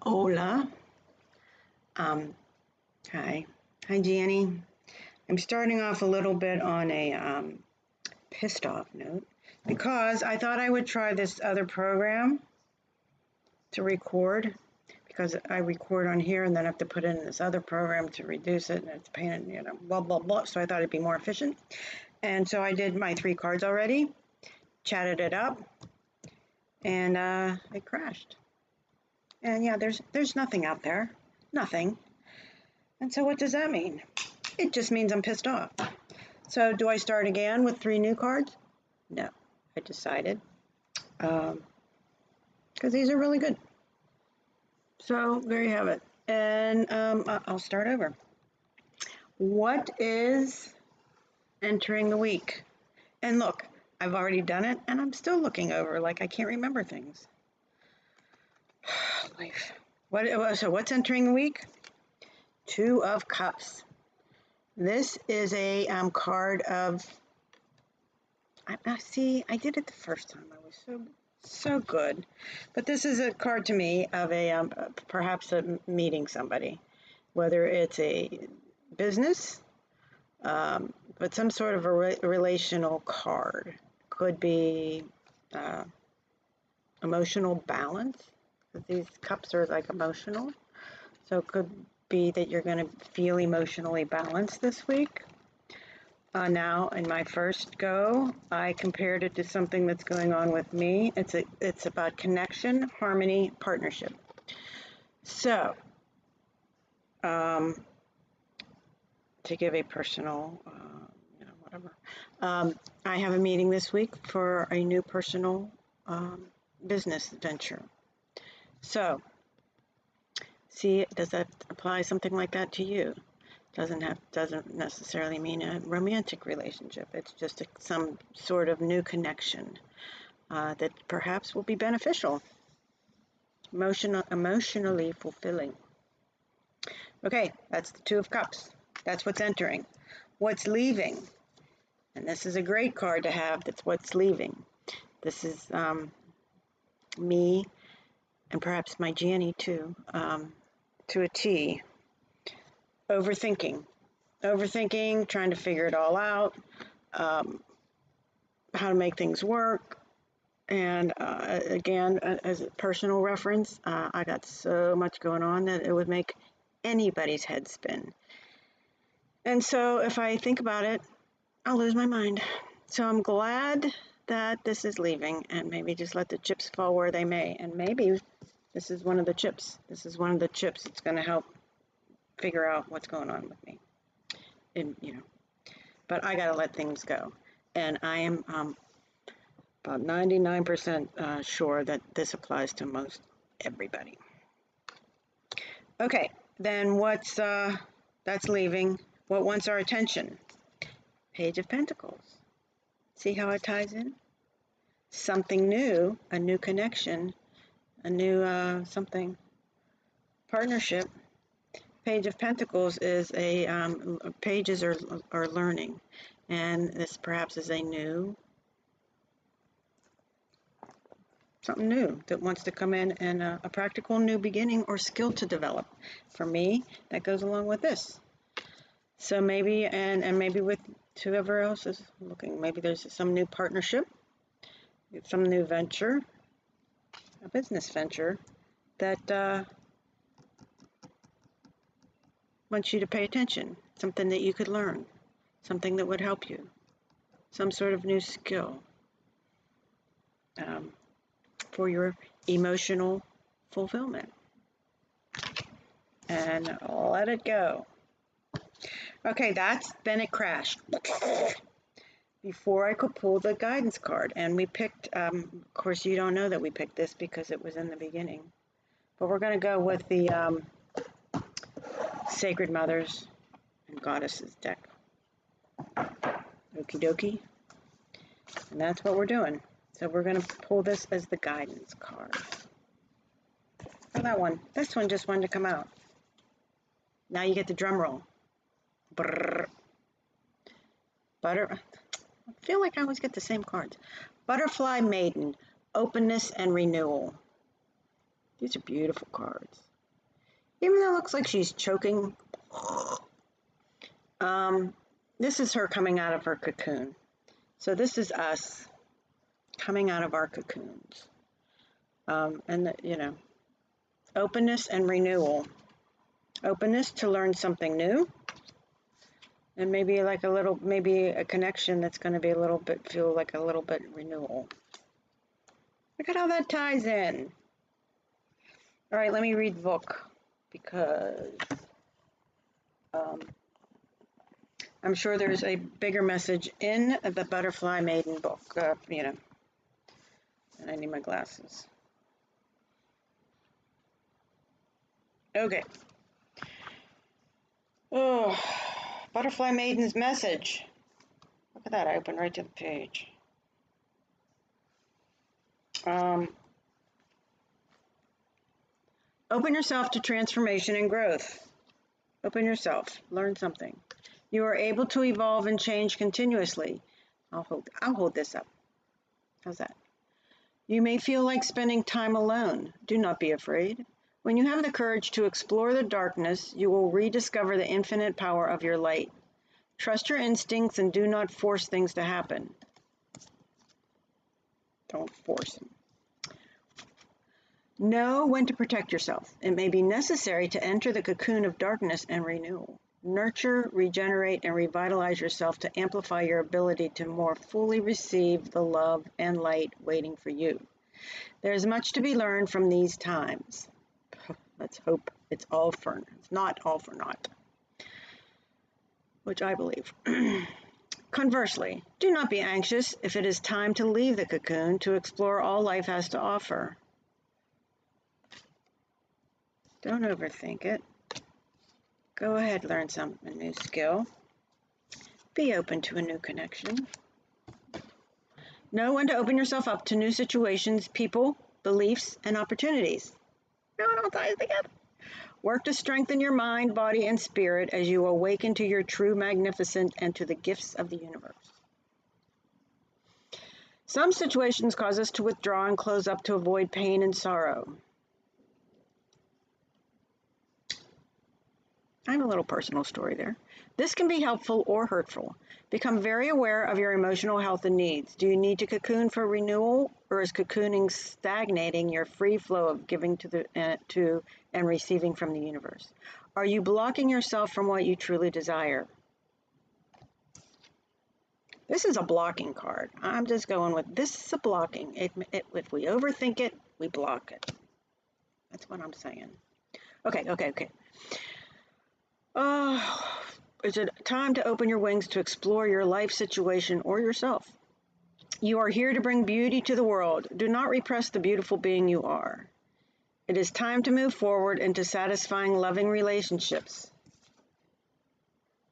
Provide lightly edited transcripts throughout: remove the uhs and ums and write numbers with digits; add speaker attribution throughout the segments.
Speaker 1: Hola. Um, hi. Hi, Gianni. I'm starting off a little bit on a pissed off note because I thought I would try this other program to record because I record on here and then I have to put in this other program to reduce it and it's a pain, blah, blah, blah. So I thought it'd be more efficient. And so I did my 3 cards already, chatted it up, and it crashed. And yeah, there's nothing out there. Nothing. And so what does that mean? It just means I'm pissed off. So do I start again with 3 new cards? No, I decided because these are really good. So there you have it. And I'll start over. What is entering the week? And look, I've already done it and I'm still looking over like I can't remember things. Life. So what's entering the week? 2 of Cups. This is a card of. See, I did it the first time. I was so good, but this is a card to me of a perhaps meeting somebody, whether it's a business, but some sort of a relational card. Could be emotional balance. These cups are like emotional, so it could be that you're going to feel emotionally balanced this week. Now, in my first go, I compared it to something that's going on with me. It's about connection, harmony, partnership. So, to give a personal, whatever, I have a meeting this week for a new personal business venture. So, see, does that apply something like that to you? Doesn't necessarily mean a romantic relationship. It's just some sort of new connection that perhaps will be beneficial, emotionally fulfilling. Okay, that's the 2 of Cups. That's what's entering. What's leaving? And this is a great card to have. That's what's leaving. This is me and perhaps my Gianni too, to a T. Overthinking, trying to figure it all out, how to make things work. And again, as a personal reference, I got so much going on that it would make anybody's head spin. And so if I think about it, I'll lose my mind. So I'm glad that this is leaving and maybe just let the chips fall where they may. And maybe this is one of the chips. This is one of the chips that's going to help figure out what's going on with me. And, but I got to let things go. And I am about 99% sure that this applies to most everybody. Okay, then that's leaving. What wants our attention? Page of Pentacles. See how it ties in? Something new, a new connection, a new something, partnership. Page of Pentacles is pages are learning, and this perhaps is something new that wants to come in and a practical new beginning or skill to develop. For me, that goes along with this. So maybe, and maybe with whoever else is looking, maybe there's some new partnership, some new venture, a business venture that wants you to pay attention, something that you could learn, something that would help you, some sort of new skill for your emotional fulfillment. And let it go. Okay, then it crashed. Before I could pull the guidance card, and we picked, of course you don't know that we picked this because it was in the beginning, but we're going to go with the Sacred Mothers and Goddesses deck. Okie dokie. And that's what we're doing. So we're going to pull this as the guidance card. Oh, that one. This one just wanted to come out. Now you get the drum roll. Brrr. I feel like I always get the same cards. Butterfly Maiden, openness and renewal. These are beautiful cards. Even though it looks like she's choking, this is her coming out of her cocoon. So this is us coming out of our cocoons. Openness and renewal. Openness to learn something new. And maybe maybe a connection that's going to be feel like a little bit renewal. Look at how that ties in. All right, let me read the book because I'm sure there's a bigger message in the Butterfly Maiden book, and I need my glasses. Okay. Oh, Butterfly Maiden's message. Look at that, I opened right to the page. Open yourself to transformation and growth. Open yourself, learn something. You are able to evolve and change continuously. I'll hold this up. How's that? You may feel like spending time alone. Do not be afraid. When you have the courage to explore the darkness, you will rediscover the infinite power of your light. Trust your instincts and do not force things to happen. Don't force them. Know when to protect yourself. It may be necessary to enter the cocoon of darkness and renewal. Nurture, regenerate, and revitalize yourself to amplify your ability to more fully receive the love and light waiting for you. There is much to be learned from these times. Let's hope it's not all for naught, which I believe. Conversely, do not be anxious if it is time to leave the cocoon to explore all life has to offer. Don't overthink it. Go ahead, learn a new skill. Be open to a new connection. Know when to open yourself up to new situations, people, beliefs, and opportunities. No, it all ties together. Work to strengthen your mind, body, and spirit as you awaken to your true magnificence and to the gifts of the universe. Some situations cause us to withdraw and close up to avoid pain and sorrow. I have a little personal story there. This can be helpful or hurtful. Become very aware of your emotional health and needs. Do you need to cocoon for renewal, or is cocooning stagnating your free flow of giving to and receiving from the universe? Are you blocking yourself from what you truly desire? This is a blocking card. I'm just going with this is a blocking. If we overthink it, we block it. That's what I'm saying. Okay. Is it time to open your wings to explore your life situation or yourself? You are here to bring beauty to the world. Do not repress the beautiful being you are. It is time to move forward into satisfying, loving relationships.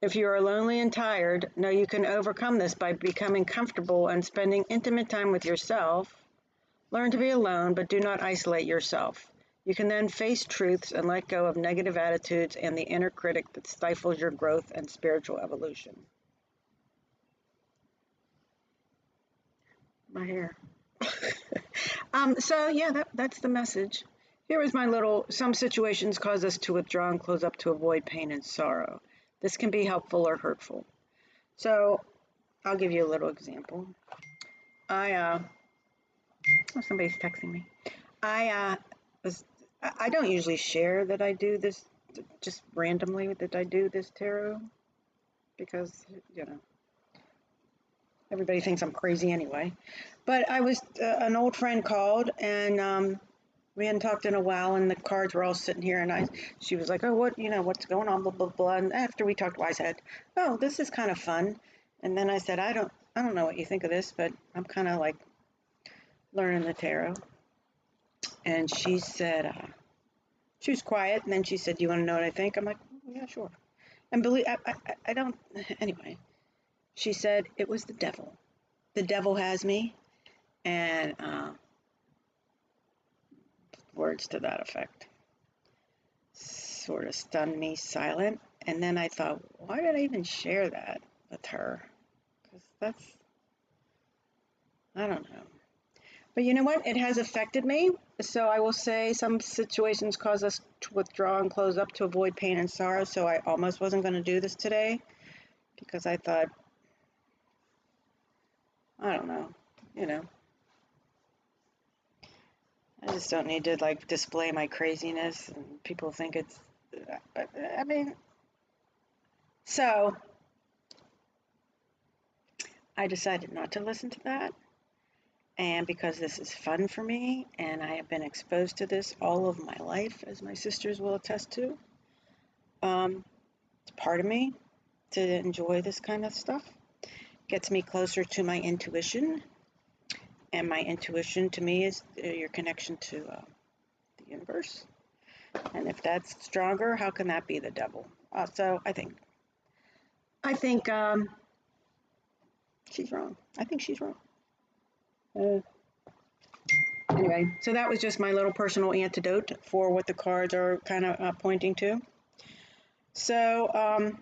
Speaker 1: If you are lonely and tired, know you can overcome this by becoming comfortable and spending intimate time with yourself. Learn to be alone, but do not isolate yourself. You can then face truths and let go of negative attitudes and the inner critic that stifles your growth and spiritual evolution. My hair. So yeah, that's the message. Here is my some situations cause us to withdraw and close up to avoid pain and sorrow. This can be helpful or hurtful. So I'll give you a little example. Somebody's texting me. I don't usually share that I do this, just randomly that I do this tarot, because, everybody thinks I'm crazy anyway. But an old friend called, and we hadn't talked in a while, and the cards were all sitting here, and she was like, oh, what's going on, blah, blah, blah. And after we talked, I said, oh, this is kind of fun. And then I said, I don't know what you think of this, but I'm kind of like learning the tarot. And she said, she was quiet, and then she said, do you want to know what I think? I'm like, oh, yeah, sure. And I don't, anyway. She said, it was the devil. The devil has me, and words to that effect sort of stunned me silent. And then I thought, why did I even share that with her? Because I don't know. But you know what? It has affected me. So I will say some situations cause us to withdraw and close up to avoid pain and sorrow. So I almost wasn't going to do this today because I thought, I don't know, you know, I just don't need to like display my craziness and people think it's, I mean, so I decided not to listen to that. And because this is fun for me and I have been exposed to this all of my life, as my sisters will attest to, it's part of me to enjoy this kind of stuff. Gets me closer to my intuition. And my intuition to me is your connection to the universe. And if that's stronger, how can that be the devil? So I think she's wrong. I think she's wrong. Anyway, so that was just my little personal antidote for what the cards are kind of pointing to. So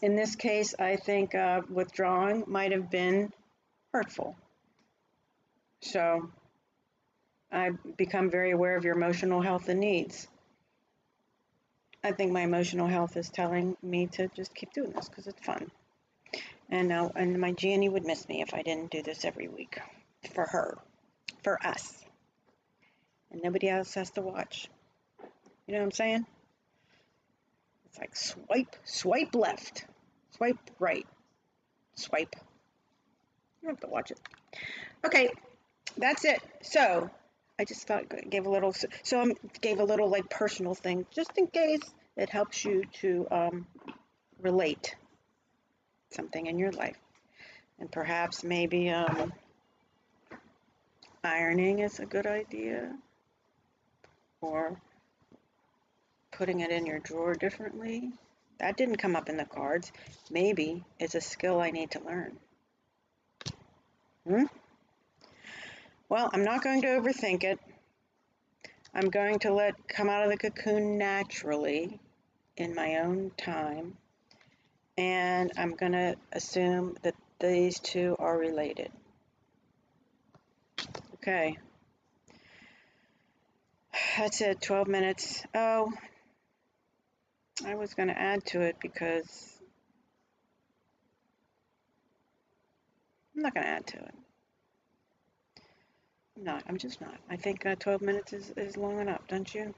Speaker 1: in this case, I think withdrawing might have been hurtful. So I've become very aware of your emotional health and needs. I think my emotional health is telling me to just keep doing this because it's fun. And now, and my Gianni would miss me if I didn't do this every week for her, for us. And nobody else has to watch. You know what I'm saying? It's like swipe left, swipe right, swipe. You don't have to watch it. Okay, that's it. So I just thought gave a little. So I gave a little like personal thing, just in case it helps you to relate something in your life, and perhaps maybe ironing is a good idea, or putting it in your drawer differently. That didn't come up in the cards. Maybe it's a skill I need to learn. Well, I'm not going to overthink it. I'm going to let come out of the cocoon naturally in my own time. And I'm going to assume that these two are related. Okay. That's it, 12 minutes. Oh, I was going to add to it because I'm not going to add to it. I'm just not. I think 12 minutes is long enough, don't you?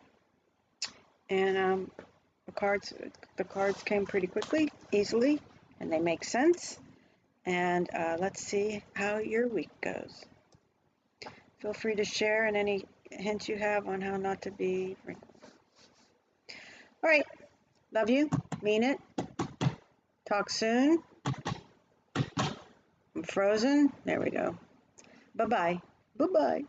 Speaker 1: And the cards came pretty quickly, easily, and they make sense. And let's see how your week goes. Feel free to share and any hints you have on how not to be wrinkled. All right. Love you. Mean it. Talk soon. I'm frozen. There we go. Bye-bye. Bye-bye.